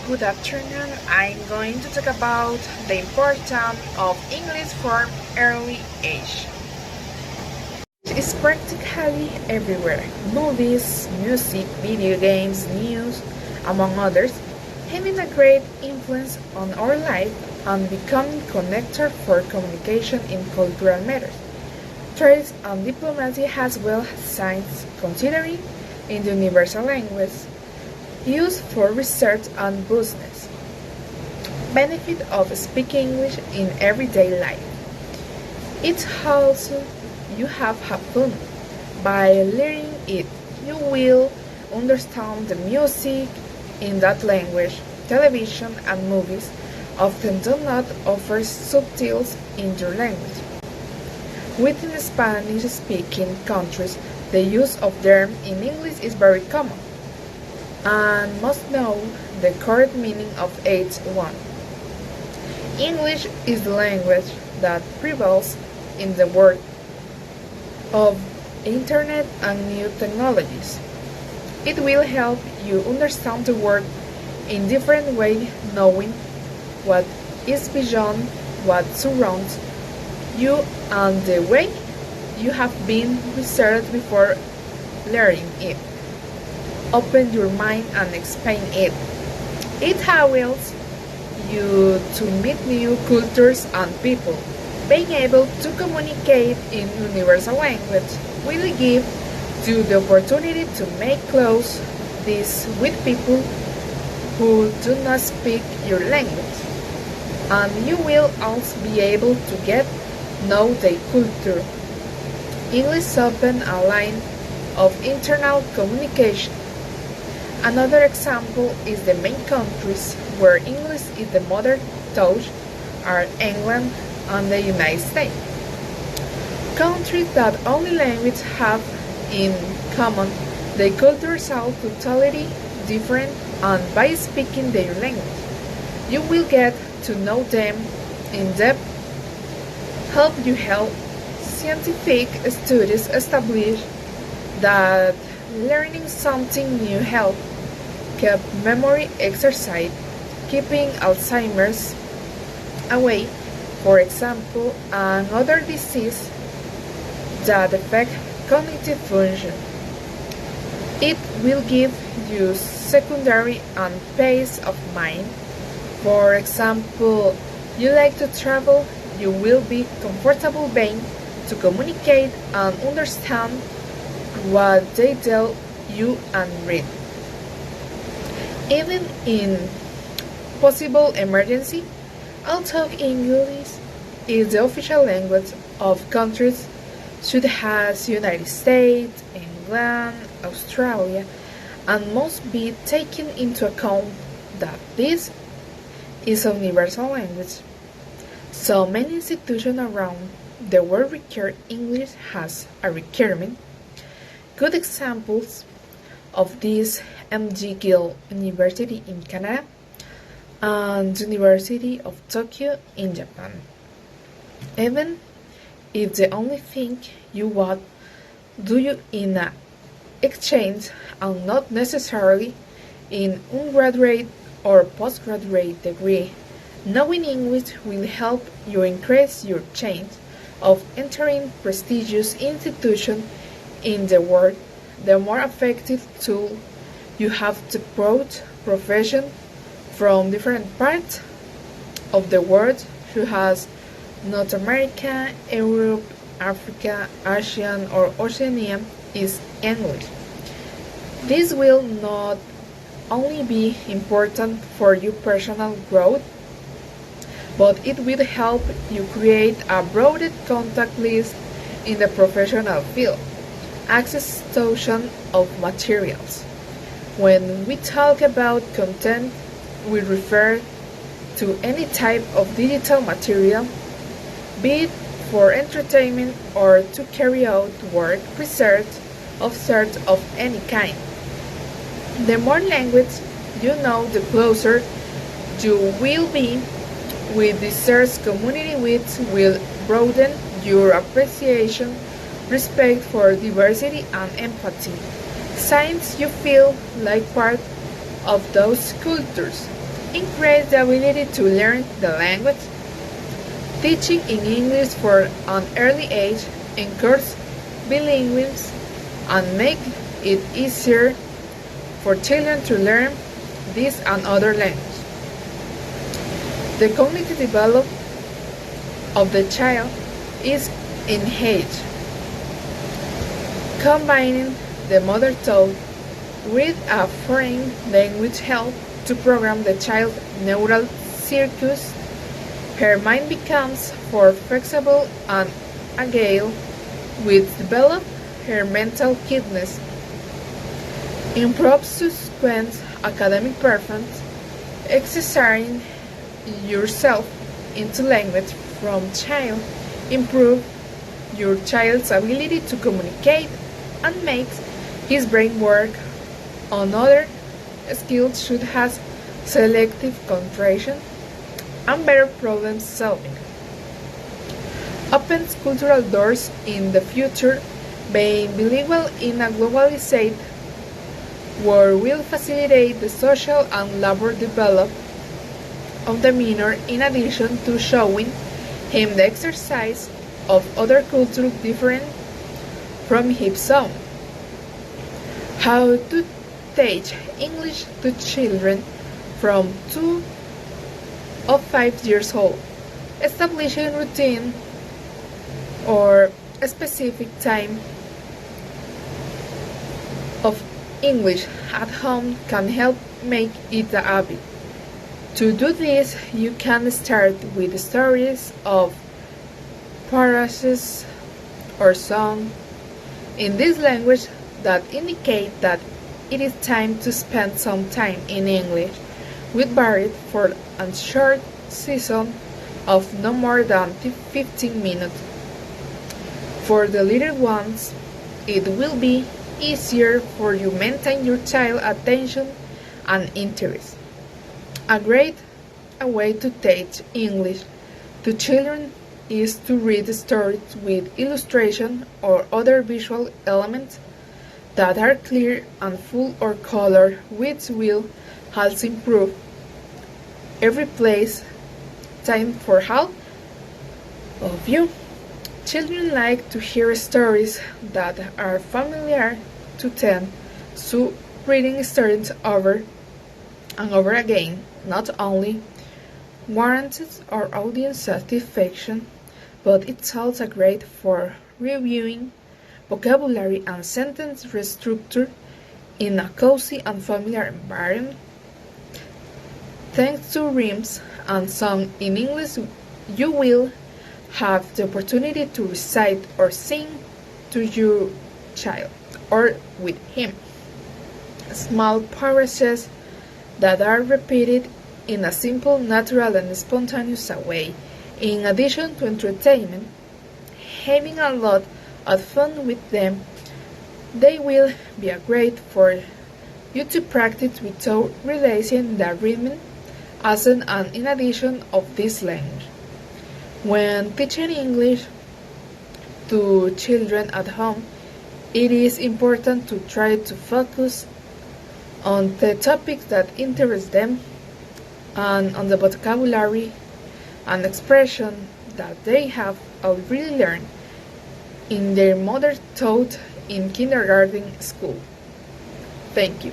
Good afternoon. I'm going to talk about the importance of English from early age. It's practically everywhere. Movies, music, video games, news, among others, having a great influence on our life and becoming connector for communication in cultural matters. Trade and diplomacy as well as science, considering in the universal language used for research and business. Benefit of speaking English in everyday life. It's also you have fun. By learning it, you will understand the music in that language. Television and movies often do not offer subtitles in your language. Within Spanish-speaking countries, the use of them in English is very common and must know the correct meaning of each one. English is the language that prevails in the world of internet and new technologies. It will help you understand the world in different ways, knowing what is beyond what surrounds you and the way you have been researched before learning it. Open your mind and expand it. It allows you to meet new cultures and people. Being able to communicate in universal language will give you the opportunity to make close this with people who do not speak your language, and you will also be able to get know their culture. English open a line of internal communication. Another example is the main countries where English is the mother tongue are England and the United States. Countries that only language have in common, the cultures are totally different, and by speaking their language, you will get to know them in depth. Help scientific studies establish that learning something new help keep memory exercise, keeping Alzheimer's away, for example, and other diseases that affect cognitive function. It will give you secondary and peace of mind. For example, you like to travel, you will be comfortable being to communicate and understand what they tell you and read. Even in possible emergency, although English is the official language of countries such as United States, England, Australia, and must be taken into account that this is a universal language. So many institutions around the world require English as a requirement. Good examples of this McGill University in Canada and University of Tokyo in Japan. Even if the only thing you want do you in an exchange and not necessarily in undergraduate or postgraduate degree, knowing English will help you increase your chance of entering prestigious institutions in the world. The more effective tool you have to approach profession from different parts of the world, such as North America, Europe, Africa, Asia, or Oceania, is English. This will not only be important for your personal growth, but it will help you create a broader contact list in the professional field. Access thousands of materials. When we talk about content, we refer to any type of digital material, be it for entertainment or to carry out work, research, of any kind. The more language you know, the closer you will be with the research community, which will broaden your appreciation, respect for diversity, and empathy. Since you feel like part of those cultures, increase the ability to learn the language. Teaching in English for an early age encourages bilingualism and make it easier for children to learn this and other languages. The cognitive development of the child is enhanced. Combining the mother tongue with a foreign language helps to program the child's neural circuits. Her mind becomes more flexible and agile, which develops her mental keenness, improves subsequent academic performance. Exercising yourself into language from child improve your child's ability to communicate and makes his brain work on other skills such as selective concentration and better problem solving. Opens cultural doors in the future. Being bilingual in a globalized world will facilitate the social and labor development of the minor in addition to showing him the exercise of other cultures different from his own. How to teach English to children from 2 or 5 years old. Establishing routine or a specific time of English at home can help make it a habit. To do this, you can start with stories of parables or songs in this language that indicate that it is time to spend some time in English, with varied for a short season of no more than 15 minutes. For the little ones, it will be easier for you to maintain your child's attention and interest. A great way to teach English to children is to read stories with illustration or other visual elements that are clear and full of color, which will also improve every place time for all of you. Children like to hear stories that are familiar to them, so reading stories over and over again not only warrants our audience satisfaction, but it's also great for reviewing vocabulary and sentence structure in a cozy and familiar environment. Thanks to rhymes and songs in English, you will have the opportunity to recite or sing to your child or with him small parables that are repeated in a simple, natural, and spontaneous way. In addition to entertainment, having a lot of fun with them, they will be a great for you to practice without realizing the rhythm as an in addition of this language. When teaching English to children at home, it is important to try to focus on the topics that interest them and on the vocabulary and expression that they have already learned in their mother tongue in kindergarten school. Thank you.